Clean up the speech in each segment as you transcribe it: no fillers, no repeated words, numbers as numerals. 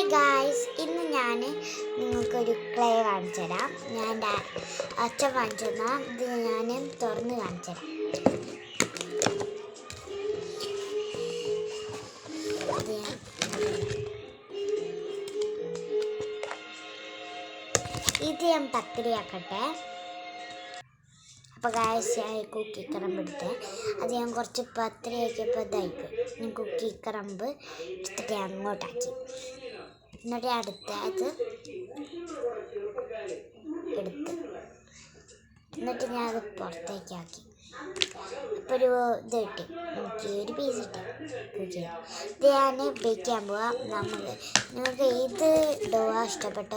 Hi guys, ഇന്ന് ഞാൻ നിങ്ങൾക്കൊരു ക്ലേ കാണിച്ചു തരാം. ഞാൻ എൻ്റെ അച്ഛൻ കാണിച്ചു തന്നാൽ ഇത് ഞാൻ തുറന്ന് കാണിച്ചു തരാം. ഇത് ഞാൻ പത്തിരിയാക്കട്ടെ. അപ്പോൾ ഗായ്സ്, ഞാൻ കുക്കി കറമ്പ് എടുത്ത് അത് ഞാൻ കുറച്ച് പത്തിരിയാക്കിയപ്പോൾ ഇതായിപ്പോയി. ഞാൻ കുക്കി കറമ്പ് എടുത്തിട്ട് അങ്ങോട്ടാക്കി. എന്നിട്ട് അടുത്തത് എടുത്ത് എന്നിട്ട് ഞാൻ അത് പുറത്തേക്കാക്കി. അപ്പോൾ ഒരു ഇത് കിട്ടി, എനിക്ക് ഒരു പീസ് കിട്ടി. ഇത് ഞാൻ ബേക്ക് ചെയ്യാൻ പോവാം. നിങ്ങൾക്ക് ഏത് ഡോ ഇഷ്ടപ്പെട്ട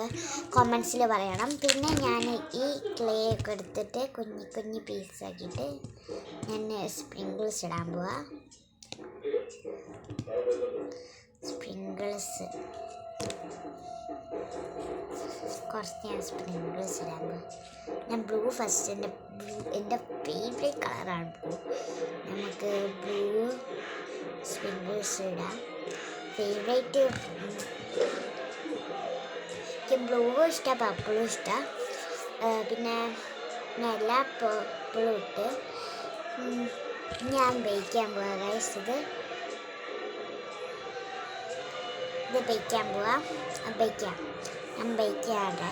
കമൻസിൽ പറയണം. പിന്നെ ഞാൻ ഈ ക്ലേ ഒക്കെ എടുത്തിട്ട് കുഞ്ഞി കുഞ്ഞി പീസാക്കിയിട്ട് ഞാൻ സ്പ്രിങ്കിൾസ് ഇടാൻ പോവാം. സ്പ്രിങ്കിൾസ് കുറച്ച് ഞാൻ സ്പ്രിങ്കിൾസ് ഇടാൻ പോവാം. ഞാൻ ബ്ലൂ ഫസ്റ്റ്, എൻ്റെ ഫേവറേറ്റ് കളറാണ് ബ്ലൂ. നമുക്ക് ബ്ലൂ സ്പ്രിങ്കിൾസ് ഇടാം. ഫേവറേറ്റ് എനിക്ക് ബ്ലൂ ഇഷ്ടം, പർപ്പിളും ഇഷ്ടം. പിന്നെ എല്ലാ പർപ്പിളും ഇട്ട് ഞാൻ ബേക്ക് ചെയ്യാൻ പോവാം ഗൈസ്. ഇത് ബേക്ക് ചെയ്യാൻ പോവാം. ഞാൻ ബേക്ക് ചെയ്യാതെ.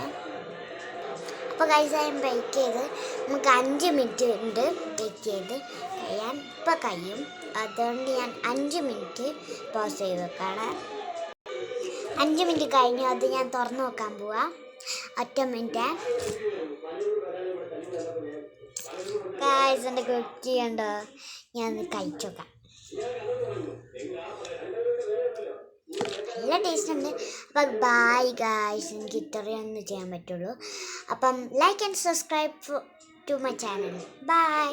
അപ്പോൾ ഗൈസ്, ഞാൻ ബേക്ക് ചെയ്ത് നമുക്ക് 5 മിനിറ്റ് ഉണ്ട് ബേക്ക് ചെയ്ത് കഴിയാൻ. ഇപ്പോൾ കഴിയും, അതുകൊണ്ട് ഞാൻ 5 മിനിറ്റ് പോസ് ചെയ്ത് വെക്കാണ്. 5 മിനിറ്റ് കഴിഞ്ഞു. അത് ഞാൻ തുറന്ന് നോക്കാൻ പോവാം. ഒറ്റ മിനിറ്റ് ഗൈസ്, എൻ്റെ കുക്കി ഉണ്ടോ? ഞാൻ കഴിച്ചു നോക്കാം. നല്ല ടേസ്റ്റ് ഉണ്ട്. അപ്പം ബൈ ഗായ്സ്, എനിക്ക് ഇത്രയൊന്നും ചെയ്യാൻ പറ്റുള്ളൂ. അപ്പം like and subscribe to my channel. By.